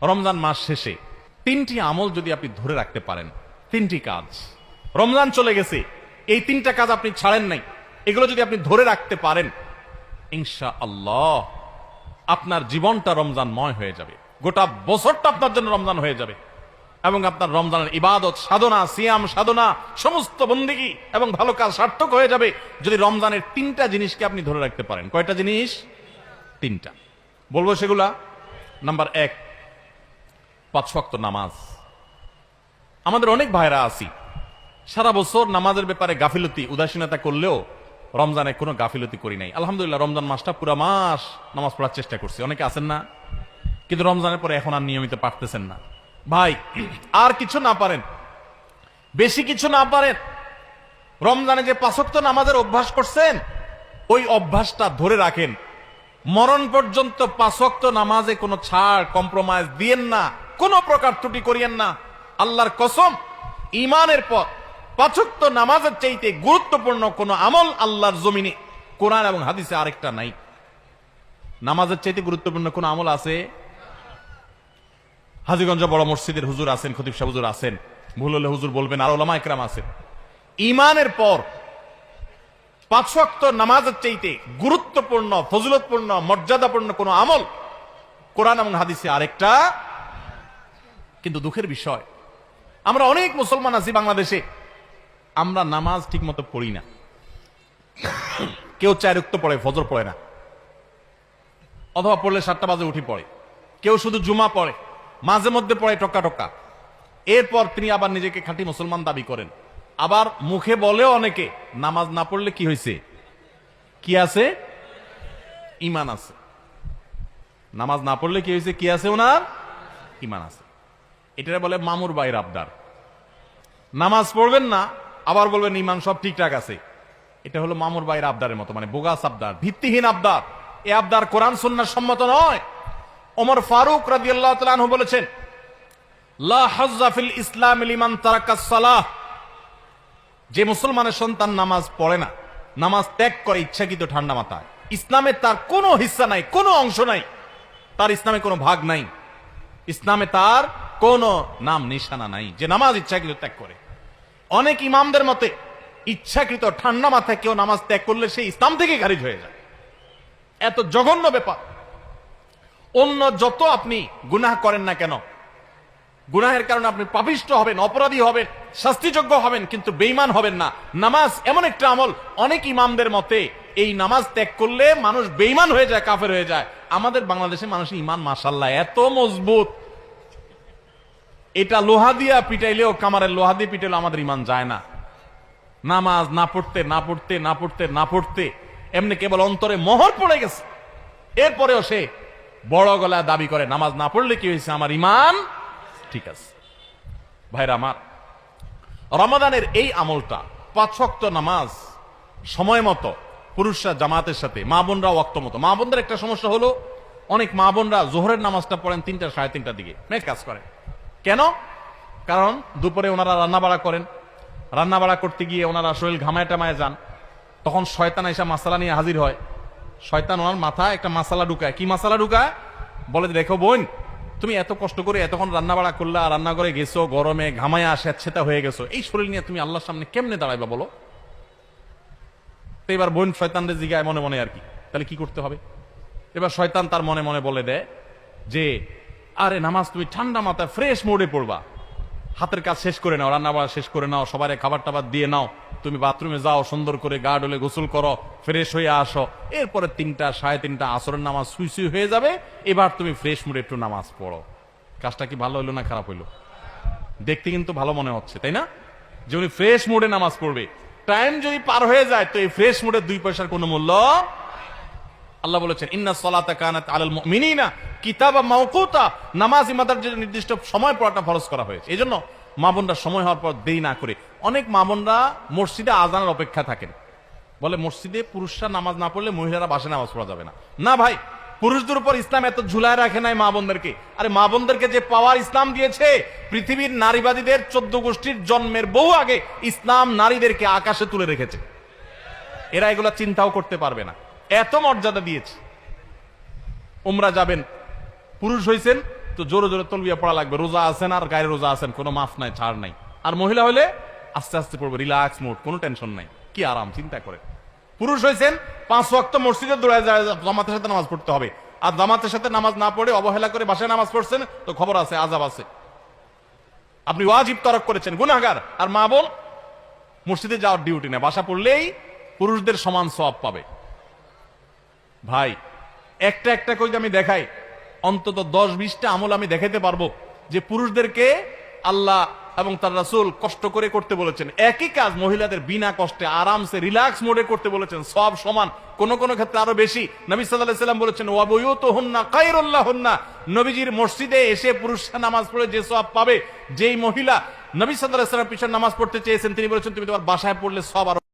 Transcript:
রমজান মাস শেষে তিনটি আমল যদি আপনি ধরে রাখতে পারেন, তিনটি কাজ, রমজান চলে গেছে, এই তিনটা কাজ আপনি ছাড়েন নাই, এগুলো যদি আপনি ধরে রাখতে পারেন, ইনশাআল্লাহ আপনার জীবনটা রমজানময় হয়ে যাবে, গোটা বছরটা আপনার জন্য রমজান হয়ে যাবে এবং আপনার রমজানের ইবাদত সাধনা, সিয়াম সাধনা, সমস্ত বন্দেগী এবং ভালো কাজ সার্থক হয়ে যাবে যদি রমজানের তিনটা জিনিসকে আপনি ধরে রাখতে পারেন। কয়টা জিনিস? তিনটা। বলবো সেগুলা। নাম্বার 1, 5 ওয়াক্ত নামাজ। আমাদের অনেক ভাইরা আছি সারা বছর নামাজের ব্যাপারে গাফিলতি উদাসীনতা করলেও রমজানে কোনো গাফিলতি করি নাই। আলহামদুলিল্লাহ রমজান মাসটা পুরা মাস নামাজ পড়ার চেষ্টা করছি। অনেকে আছেন না, কিন্তু রমজানের পরে এখন আর নিয়মিত পারতেছেন না। ভাই, আর কিছু না পারেন, বেশি কিছু না পারেন, রমজানে যে 5 ওয়াক্ত নামাজের অভ্যাস করছেন ওই অভ্যাসটা ধরে রাখেন। মরণ পর্যন্ত 5 ওয়াক্ত নামাজে কোনো ছাড়, কম্প্রোমাইজ দিয়েন না, কোনো প্রকার ত্রুটি করিয়েন না। আল্লাহর কসম, ঈমানের পর 5 ওয়াক্ত নামাজের চাইতে গুরুত্বপূর্ণ কোনো আমল আল্লাহর জমিনে, কোরআন এবং হাদিসে আরেকটা নাই। নামাজের চাইতে গুরুত্বপূর্ণ কোন আমল আছে? হাজীগঞ্জ বড় মসজিদের হুজুর আছেন, খতিব সাহেব হুজুর আছেন, ভুল হলে হুজুর বলবেন, আর ওলামা ইকরাম আছেন। ঈমানের পর 5 ওয়াক্ত নামাজের চাইতে গুরুত্বপূর্ণ, ফজিলতপূর্ণ, মর্যাদাপূর্ণ কোন আমল কোরআন এবং হাদিসে আরেকটা। কিন্তু দুঃখের বিষয়, আমরা অনেক মুসলমান আছি বাংলাদেশে, আমরা নামাজ ঠিক মতো পড়ি না। কেউ 4 ওয়াক্ত পড়ে, ফজর পড়ে না, অথবা পড়লে 7টা বাজে উঠি পড়ে। কেউ শুধু জুমা পড়ে, মাঝে মধ্যে পড়ে টক্কা টক্কা। এরপর তিনি আবার নিজেকে খাঁটি মুসলমান দাবি করেন। আবার মুখে বলেও অনেকে, নামাজ না পড়লে কি হয়েছে? কি আছে? ঈমান আছে। নামাজ না পড়লে কি হয়েছে? কি আছে? ওনার ঈমান আছে। এটা বলে মামুর ভাইয়ের আবদার। নামাজ পড়বেন না, আবার বলবেন ঈমান সব ঠিকঠাক আছে। এটা হলো মামুর ভাইয়ের আবদারের মতো, মানে বোগাস আবদার, ভিত্তিহীন আবদার। এ আবদার কোরআন সুন্নাহর সম্মত নয়। ওমর ফারুক রাদিয়াল্লাহু তাআলা আনহু বলেছেন, লা হাজ্জা ফিল ইসলাম লিমান তারাকাস সালাহ। যে মুসলমানের সন্তান নামাজ পড়ে না, নামাজ ত্যাগ করে ইচ্ছাকৃত ঠান্ডা মাথায়, ইসলামে তার কোনো হিস্সা নাই, কোনো অংশ নাই, তার ইসলামে কোনো ভাগ নাই, ইসলামে তার কোনো নাম নিশানা নাই, যে নামাজ ইচ্ছাকৃত ত্যাগ করে। অনেক ইমামদের মতে ইচ্ছাকৃত ঠান্ডা মাথায় কেউ নামাজ ত্যাগ করলে সে ইসলাম থেকে খারিজ হয়ে যায়। এত জঘন্য ব্যাপার। অন্য যত আপনি গুনাহ করেন না কেন, গুনাহের কারণে আপনি পাপিষ্ঠ হবেন, অপরাধী হবেন, শাস্তিযোগ্য হবেন, কিন্তু বেঈমান হবেন না। নামাজ এমন একটা আমল, অনেক ইমামদের মতে এই নামাজ ত্যাগ করলে মানুষ বেঈমান হয়ে যায়, কাফের হয়ে যায়। আমাদের বাংলাদেশে মানুষের ঈমান মাশাআল্লাহ এত মজবুত, এটা লোহা দিয়া পিটাইলেও, কামারের লোহা দিয়ে পিটাইলেও আমাদের ঈমান যায় না। নামাজ না পড়তে না পড়তে না পড়তে না পড়তে এমনি কেবল অন্তরে মোহর পড়ে গেছে, এরপরেও সে বড় গলায় দাবি করে নামাজ না পড়লে কি হয়েছে, আমার ঈমান ঠিক আছে। ভাইরা আমার, রমাদানের এই আমলটা 5 ওয়াক্ত নামাজ সময় মতো, পুরুষরা জামাতের সাথে, মা বোনরা ওয়াক্ত মতো। মা বোনদের একটা সমস্যা হলো, অনেক মা বোনরা জোহরের নামাজটা পড়েন 3টা, 3:30টার দিকে, মেঘ কাজ করেন। কেন? কারণ দুপুরে ওনারা রান্না বাড়া করেন, রান্না বাড়া করতে গিয়ে ওনারা শরীর ঘামায় টামায় যান, তখন শয়তান এসে মাসালা নিয়ে হাজির হয়। শয়তান ওনার মাথায় একটা মাসালা ঢুকায়। কি মাসালা ঢুকায়? বলে, দেখো বোন, তুমি এত কষ্ট করে এতক্ষণ রান্না বাড়া করলা, রান্না করে গেছো, গরমে ঘামায়া স্বেচ্ছেতা হয়ে গেছো, এই শরীর নিয়ে তুমি আল্লাহর সামনে কেমনে দাঁড়াইবা বলো? তো এবার বোন শয়তানদের জিগায় মনে মনে আর কি, তাহলে কি করতে হবে? এবার শয়তান তার মনে মনে বলে দেয় যে, আরে নামাজ তুমি ঠান্ডা মাথায় ফ্রেশ মোডে পড়বা, হাতের কাজ শেষ করে নাও, রান্না বাড়া শেষ করে নাও, সবাই খাবার টাবার দিয়ে নাও, তুমি বাথরুমে যাও, সুন্দর করে গা ডলে গোসল করো, ফ্রেশ হয়ে আসো, এরপরে 3টা, 3:30 আসরের নামাজ সুই সুই হয়ে যাবে, এবার তুমি ফ্রেশ মুডে একটু নামাজ পড়ো। কাজটা কি ভালো হইলো না খারাপ হইলো? দেখতে কিন্তু ভালো মনে হচ্ছে, তাই না? যে উনি ফ্রেশ মুডে নামাজ পড়বে। টাইম যদি পার হয়ে যায় তো এই ফ্রেশ মুডে 2 পয়সার কোনো মূল্য। আল্লাহ বলেছেন, ইন্নাস সালাতা কানাত আলাল মুমিনিনা কিতাবাম মাওকুতা, নামাজ ইমাদার যে নির্দিষ্ট সময় পড়াটা ফরজ করা হয়েছে। এজন্য মা বোনরা সময় হওয়ার পর দেরি না করে, অনেক মা বোনরা মসজিদে আজানের অপেক্ষা থাকেন, বলে মসজিদে পুরুষরা নামাজ না পড়লে মহিলারা বাসে নামাজ পড়া যাবে না। না ভাই, পুরুষদের উপর ইসলাম এত ঝুলায় রাখে নাই মা বোনদেরকে। আরে মা বোনদেরকে যে পাওয়ার ইসলাম দিয়েছে, পৃথিবীর নারীবাদীদের 14 গোষ্ঠীর জন্মের বহু আগে ইসলাম নারীদেরকে আকাশে তুলে রেখেছে। এরা এগুলা চিন্তাও করতে পারবে না, এত মর্যাদা দিয়েছে। উমরা যাবেন, পুরুষ হইছেন, তো জোরে জোরে তলবিয়া পড়া লাগবে, রোজা আছেন আর গায়ে রোজা আছেন, কোনো মাফ নাই, ছাড় নাই। আর মহিলা হলে আস্তে আস্তে পড়বে, রিল্যাক্স মোড, কোনো টেনশন নাই, কি আরাম, চিন্তা করে। পুরুষ হয়েছেন 5 ওয়াক্ত মসজিদে দৌড়ায় যায়, জামাতের সাথে নামাজ পড়তে হবে, আর জামাতের সাথে নামাজ না পড়ে অবহেলা করে বাসায় নামাজ পড়ছেন, তো খবর আছে, আযাব আছে, আপনি ওয়াজিব তরক করেছেন, গুনাহগার। আর মা বোন মসজিদে যাওয়ার ডিউটি নেই, বাসা পড়লেই পুরুষদের সমান সওয়াব পাবে। ভাই একটা একটা করে আমি দেখাই, অন্তত 10-20টা আমল আমি দেখাতে পারবো যে পুরুষদেরকে আল্লাহ এবং তার রাসূল কষ্ট করে করতে বলেছেন। একই কাজ মহিলাদের বিনা কষ্টে আরামসে রিল্যাক্স মোডে করতে বলেছেন, সব সমান, কোন কোন ক্ষেত্রে আরো বেশি। নবী সাল্লাল্লাহু আলাইহি সাল্লাম বলেছেন ওয়া বুয়ুতুহুন্না খায়রুল লাহুন্না, নবীজির মসজিদে এসে পুরুষরা নামাজ পড়ে যে সওয়াব পাবে, যেই মহিলা নবী সাল্লাল্লাহু আলাইহি সাল্লাম পিছনে নামাজ পড়তে চেয়েছেন তিনি বলেছেন তুমি তোমার বাসায় পড়লে সব আরো